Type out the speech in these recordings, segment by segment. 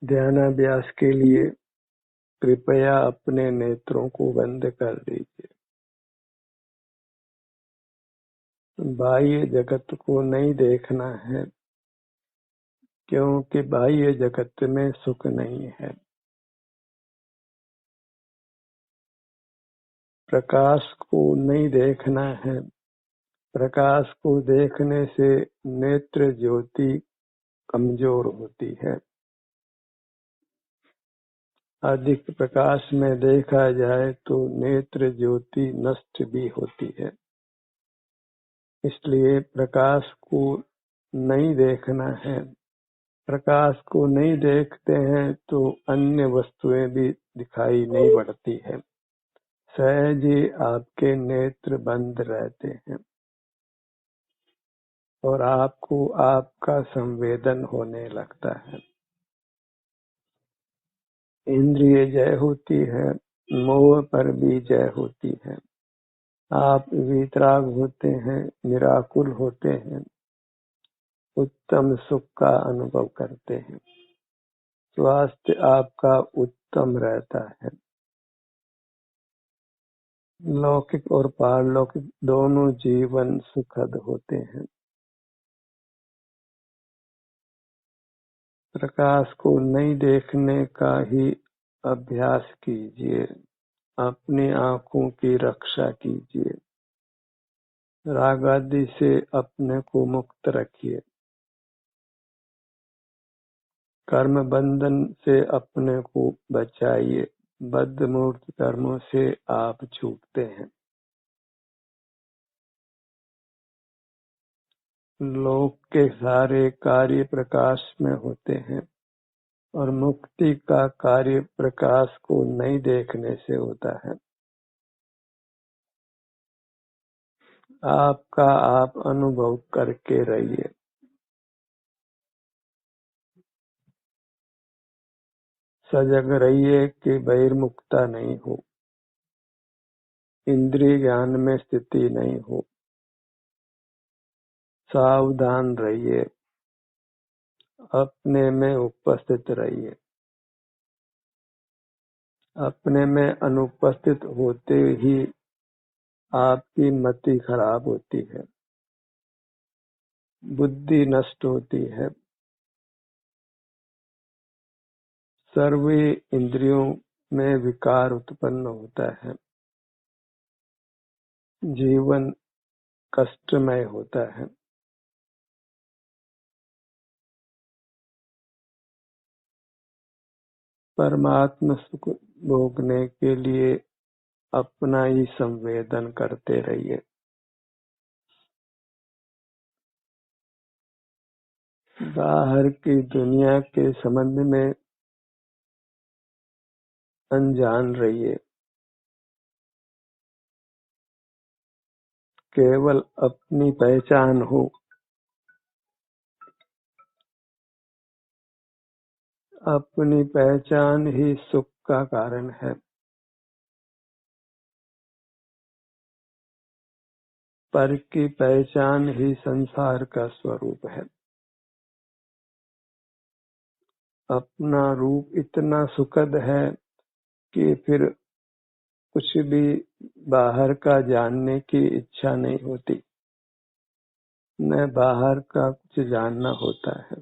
ध्यानाभ्यास के लिए कृपया अपने नेत्रों को बंद कर दीजिए। बाह्य जगत को नहीं देखना है, क्योंकि बाह्य जगत में सुख नहीं है। प्रकाश को नहीं देखना है, प्रकाश को देखने से नेत्र ज्योति कमजोर होती है। अधिक प्रकाश में देखा जाए तो नेत्र ज्योति नष्ट भी होती है। इसलिए प्रकाश को नहीं देखना है। प्रकाश को नहीं देखते हैं तो अन्य वस्तुएं भी दिखाई नहीं पड़ती है। सहज ही आपके नेत्र बंद रहते हैं और आपको आपका संवेदन होने लगता है। इंद्रिय जय होती है, मोह पर भी जय होती है। आप वीतराग होते हैं, निराकुल होते हैं, उत्तम सुख का अनुभव करते हैं। स्वास्थ्य आपका उत्तम रहता है। लौकिक और पारलौकिक दोनों जीवन सुखद होते हैं। प्रकाश को नहीं देखने का ही अभ्यास कीजिए। अपनी आंखों की रक्षा कीजिए। राग आदि से अपने को मुक्त रखिए। कर्म बंधन से अपने को बचाइए। बद्ध मूर्त कर्मों से आप छूटते हैं। लोक के सारे कार्य प्रकाश में होते हैं और मुक्ति का कार्य प्रकाश को नहीं देखने से होता है। आपका आप अनुभव करके रहिए। सजग रहिए कि बहिर्मुखता नहीं हो, इंद्रिय ज्ञान में स्थिति नहीं हो। सावधान रहिए, अपने में उपस्थित रहिए। अपने में अनुपस्थित होते ही आपकी मति खराब होती है, बुद्धि नष्ट होती है। सर्वे इंद्रियों में विकार उत्पन्न होता है। जीवन कष्टमय होता है। परमात्मा सुख भोगने के लिए अपना ही संवेदन करते रहिए। बाहर की दुनिया के संबंध में अनजान रहिए। केवल अपनी पहचान हो। अपनी पहचान ही सुख का कारण है। पर की पहचान ही संसार का स्वरूप है। अपना रूप इतना सुखद है कि फिर कुछ भी बाहर का जानने की इच्छा नहीं होती, न बाहर का कुछ जानना होता है।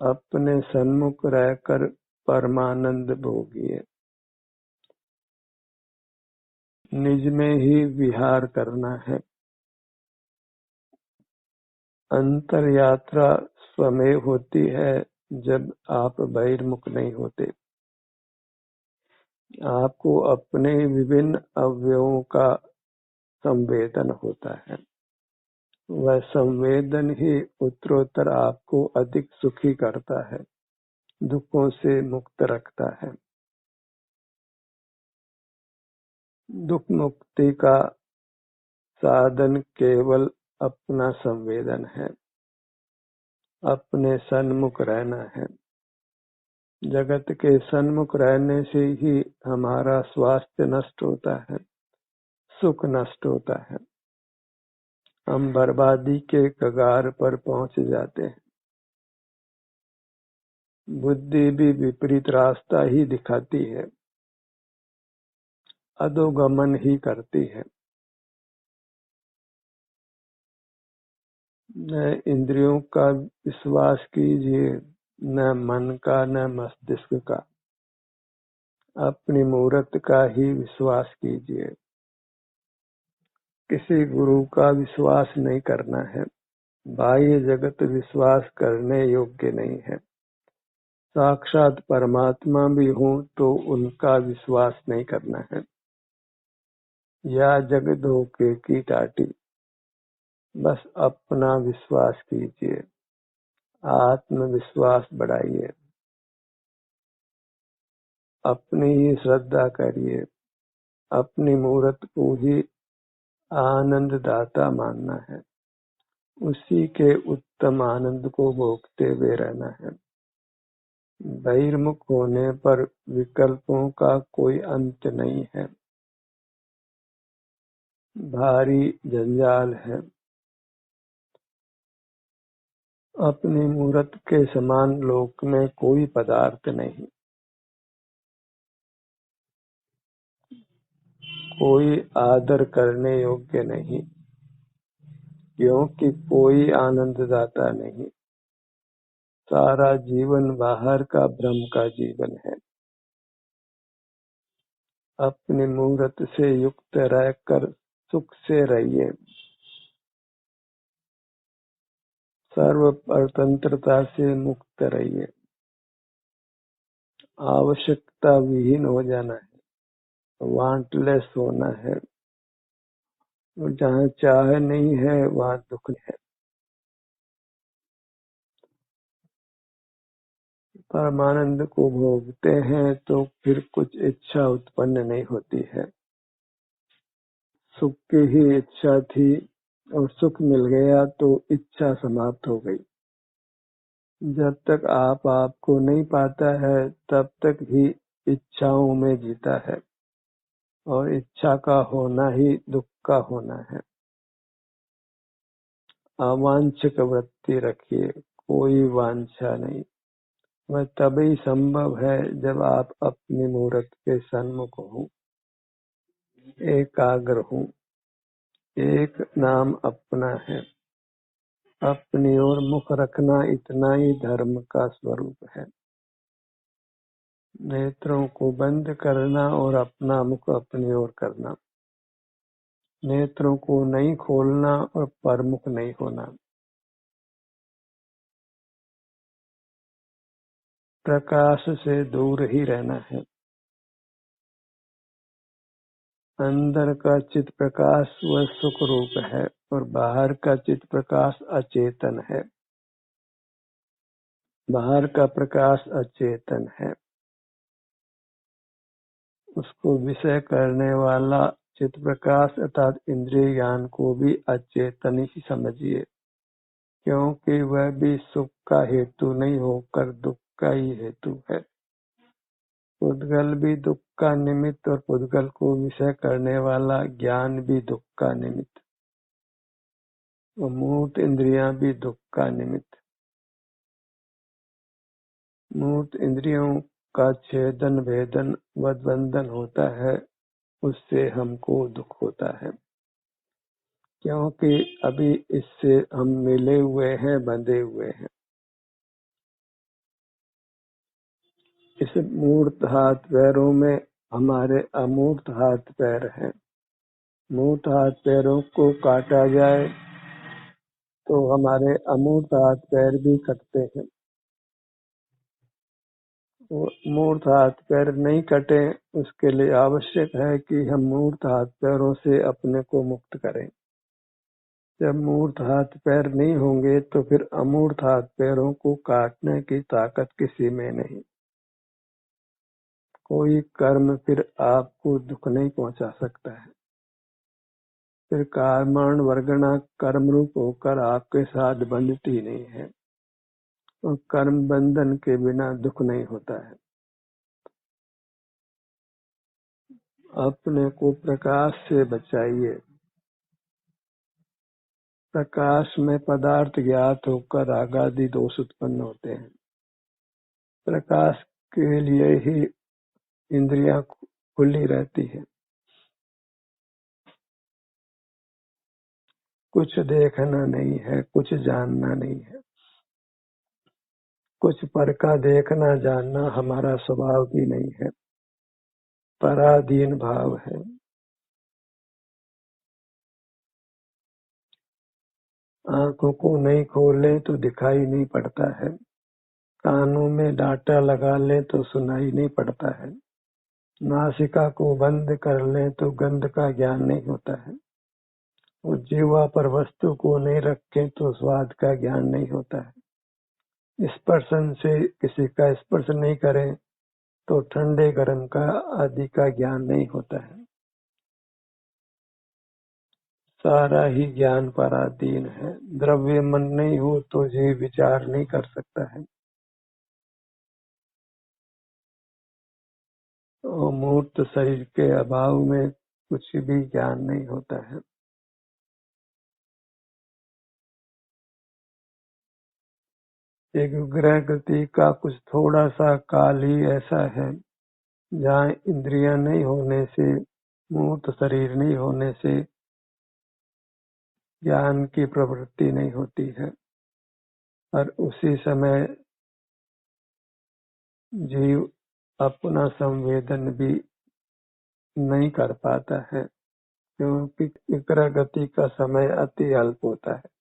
अपने सन्मुख रहकर परमानंद भोगिए। निज में ही विहार करना है। अंतर यात्रा स्वमेव होती है जब आप बहिर्मुख नहीं होते। आपको अपने विभिन्न अवयवों का संवेदन होता है। वह संवेदन ही उत्तरोत्तर आपको अधिक सुखी करता है, दुखों से मुक्त रखता है। दुख मुक्ति का साधन केवल अपना संवेदन है। अपने सन्मुख रहना है। जगत के सन्मुख रहने से ही हमारा स्वास्थ्य नष्ट होता है, सुख नष्ट होता है। हम बर्बादी के कगार पर पहुंच जाते हैं। बुद्धि भी विपरीत रास्ता ही दिखाती है, अधोगमन ही करती है। न इंद्रियों का विश्वास कीजिए, न मन का, न मस्तिष्क का, अपनी मूर्त का ही विश्वास कीजिए। किसी गुरु का विश्वास नहीं करना है। बाह्य जगत विश्वास करने योग्य नहीं है। साक्षात परमात्मा भी हो तो उनका विश्वास नहीं करना है। या जग धोखे की टाटी, बस अपना विश्वास कीजिए, आत्मविश्वास बढ़ाइए, अपनी ही श्रद्धा करिए, अपनी मूर्त को ही आनंद दाता मानना है, उसी के उत्तम आनंद को भोगते हुए रहना है। बहिर्मुख होने पर विकल्पों का कोई अंत नहीं है, भारी जंजाल है। अपनी मूर्त के समान लोक में कोई पदार्थ नहीं, कोई आदर करने योग्य नहीं, क्योंकि कोई आनंददाता नहीं। सारा जीवन बाहर का भ्रम का जीवन है। अपनी मूर्त से युक्त रहकर सुख से रहिए, सर्व स्वतंत्रता से मुक्त रहिए। आवश्यकता विहीन हो जाना है, वांटलेस होना है। और जहाँ चाह नहीं है वहाँ दुख है। परमानंद को भोगते हैं तो फिर कुछ इच्छा उत्पन्न नहीं होती है। सुख की ही इच्छा थी और सुख मिल गया तो इच्छा समाप्त हो गई। जब तक आप आपको नहीं पाता है तब तक ही इच्छाओं में जीता है, और इच्छा का होना ही दुख का होना है। अवांछित वृत्ति रखिए, कोई वांछा नहीं। वह तभी संभव है जब आप अपनी मूर्त के सन्मुख हो, एकाग्र हो। एक नाम अपना है, अपनी ओर मुख रखना इतना ही धर्म का स्वरूप है। नेत्रों को बंद करना और अपना मुख अपनी ओर करना, नेत्रों को नहीं खोलना और परमुख नहीं होना। प्रकाश से दूर ही रहना है। अंदर का चित प्रकाश वह सुख रूप है और बाहर का चित प्रकाश अचेतन है। बाहर का प्रकाश अचेतन है, उसको विषय करने वाला चित प्रकाश अर्थात इंद्रिय ज्ञान को भी अचेतन ही समझिए, क्योंकि वह भी सुख का हेतु नहीं होकर दुख का ही हेतु है। पुद्गल भी दुख का निमित्त और पुद्गल को विषय करने वाला ज्ञान भी दुख का निमित्त, और मूर्त इंद्रियां भी दुख का निमित्त। मूर्त इंद्रियों का छेदन भेदन व बंधन होता है, उससे हमको दुख होता है, क्योंकि अभी इससे हम मिले हुए हैं, बंधे हुए हैं। इस मूर्त हाथ पैरों में हमारे अमूर्त हाथ पैर हैं। मूर्त हाथ पैरों को काटा जाए तो हमारे अमूर्त हाथ पैर भी कटते हैं। मूर्त हाथ पैर नहीं कटे, उसके लिए आवश्यक है कि हम मूर्त हाथ पैरों से अपने को मुक्त करें। जब मूर्त हाथ पैर नहीं होंगे तो फिर अमूर्त हाथ पैरों को काटने की ताकत किसी में नहीं। कोई कर्म फिर आपको दुख नहीं पहुंचा सकता है। फिर कर्मण वर्गणा कर्म रूप होकर आपके साथ बंधती नहीं है, और कर्म बंधन के बिना दुख नहीं होता है। अपने को प्रकाश से बचाइए, प्रकाश में पदार्थ ज्ञात होकर रागादि दोष उत्पन्न होते हैं। प्रकाश के लिए ही इंद्रियां खुली रहती है। कुछ देखना नहीं है, कुछ जानना नहीं है। कुछ पर का देखना जानना हमारा स्वभाव भी नहीं है, पराधीन भाव है। आंखों को नहीं खोले तो दिखाई नहीं पड़ता है, कानों में डांटा लगा ले तो सुनाई नहीं पड़ता है, नासिका को बंद कर ले तो गंध का ज्ञान नहीं होता है, और जीवा पर वस्तु को नहीं रखे तो स्वाद का ज्ञान नहीं होता है। स्पर्शन से किसी का स्पर्श नहीं करें तो ठंडे गर्म का आदि का ज्ञान नहीं होता है। सारा ही ज्ञान पराधीन है। द्रव्य मन नहीं हो तो जीव विचार नहीं कर सकता है, और मूर्त शरीर के अभाव में कुछ भी ज्ञान नहीं होता है। एक ग्रह गति का कुछ थोड़ा सा काल ही ऐसा है जहाँ इंद्रियां नहीं होने से, मूर्त शरीर नहीं होने से ज्ञान की प्रवृत्ति नहीं होती है, और उसी समय जीव अपना संवेदन भी नहीं कर पाता है, क्योंकि ग्रह गति का समय अति अल्प होता है।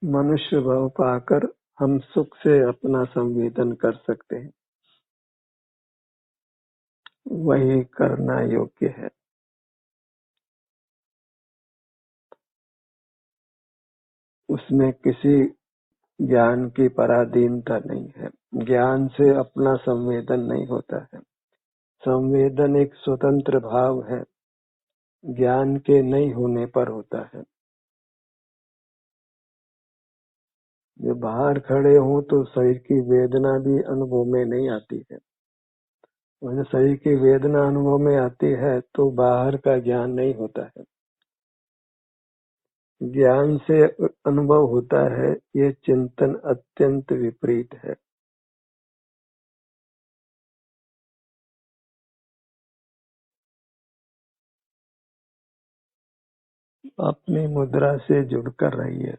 मनुष्य भाव पाकर हम सुख से अपना संवेदन कर सकते हैं, वही करना योग्य है। उसमें किसी ज्ञान की पराधीनता नहीं है। ज्ञान से अपना संवेदन नहीं होता है। संवेदन एक स्वतंत्र भाव है, ज्ञान के नहीं होने पर होता है। जो बाहर खड़े हों तो शरीर की वेदना भी अनुभव में नहीं आती है, और जब शरीर की वेदना अनुभव में आती है तो बाहर का ज्ञान नहीं होता है। ज्ञान से अनुभव होता है, ये चिंतन अत्यंत विपरीत है। अपनी मुद्रा से जुड़कर रहिए,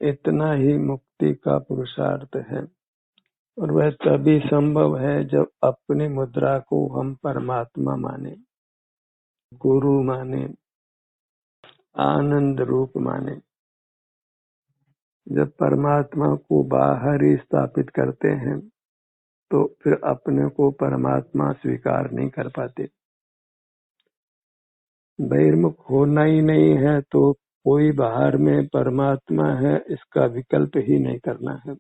इतना ही मुक्ति का पुरुषार्थ है, और वह तभी संभव है जब अपनी मुद्रा को हम परमात्मा माने, गुरु माने, आनंद रूप माने। जब परमात्मा को बाहर ही स्थापित करते हैं तो फिर अपने को परमात्मा स्वीकार नहीं कर पाते। बहिर्मुख होना ही नहीं है तो कोई बाहर में परमात्मा है इसका विकल्प ही नहीं करना है।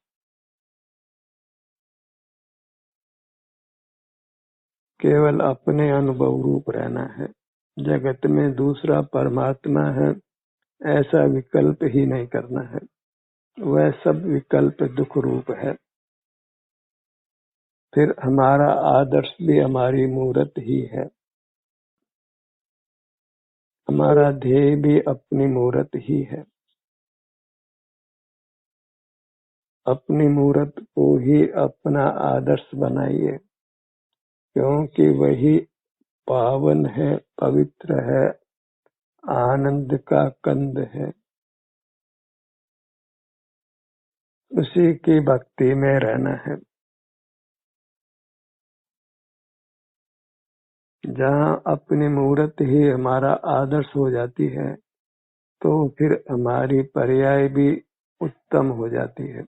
केवल अपने अनुभव रूप रहना है। जगत में दूसरा परमात्मा है ऐसा विकल्प ही नहीं करना है। वह सब विकल्प दुख रूप है। फिर हमारा आदर्श भी हमारी मूर्त ही है, हमारा ध्येय भी अपनी मूर्त ही है। अपनी मूर्त को ही अपना आदर्श बनाइए, क्योंकि वही पावन है, पवित्र है, आनंद का कंद है। उसी की भक्ति में रहना है। जहाँ अपनी मूर्त ही हमारा आदर्श हो जाती है तो फिर हमारी पर्याय भी उत्तम हो जाती है।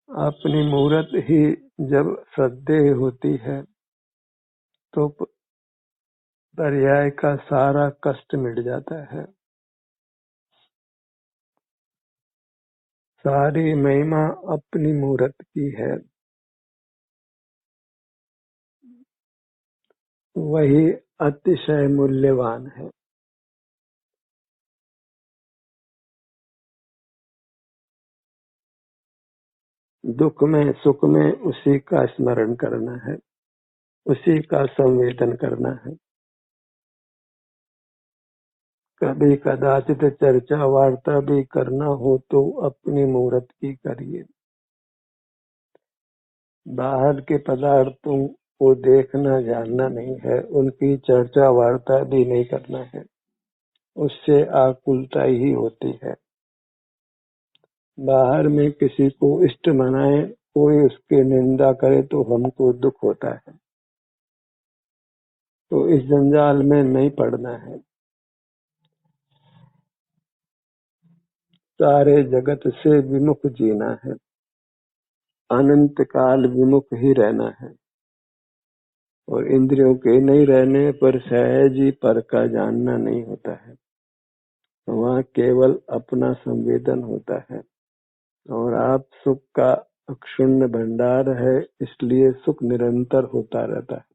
अपनी मूर्त ही जब श्रद्धेय होती है तो पर्याय का सारा कष्ट मिट जाता है। सारी महिमा अपनी मूर्त की है, वही अतिशय मूल्यवान है। दुख में सुख में उसी का स्मरण करना है, उसी का संवेदन करना है। कभी कदाचित चर्चा वार्ता भी करना हो तो अपनी मूरत की करिए। बाहर के पदार्थों को देखना जानना नहीं है, उनकी चर्चा वार्ता भी नहीं करना है, उससे आकुलता ही होती है। बाहर में किसी को इष्ट मनाए, कोई उसकी निंदा करे तो हमको दुख होता है, तो इस जंजाल में नहीं पड़ना है। सारे जगत से विमुख जीना है, अनंत काल विमुख ही रहना है, और इंद्रियों के नहीं रहने पर सहज ही पर का जानना नहीं होता है। वहाँ केवल अपना संवेदन होता है, और आप सुख का अक्षुण्ण भंडार है, इसलिए सुख निरंतर होता रहता है।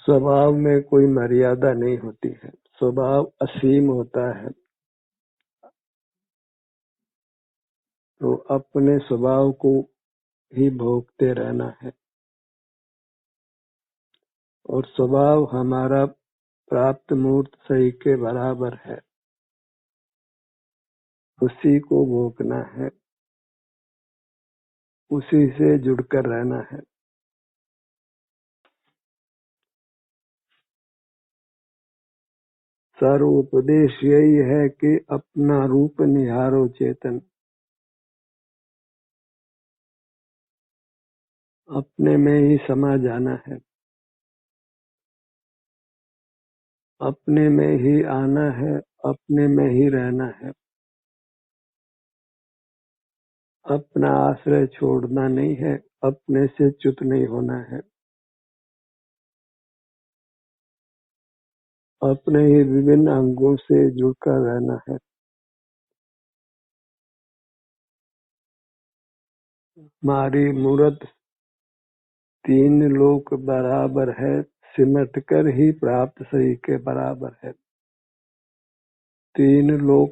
स्वभाव में कोई मर्यादा नहीं होती है, स्वभाव असीम होता है, तो अपने स्वभाव को ही भोगते रहना है। और स्वभाव हमारा प्राप्त मूर्त सही के बराबर है, उसी को भोगना है, उसी से जुड़कर रहना है। सर्वोपदेश यही है कि अपना रूप निहारो चेतन, अपने में ही समा जाना है, अपने में ही आना है, अपने में ही रहना है, अपना आश्रय छोड़ना नहीं है, अपने से च्युत नहीं होना है, अपने ही विभिन्न अंगों से जुड़कर रहना है। हमारी मूरत तीन लोक बराबर है, सिमट कर ही प्राप्त सही के बराबर है। तीन लोक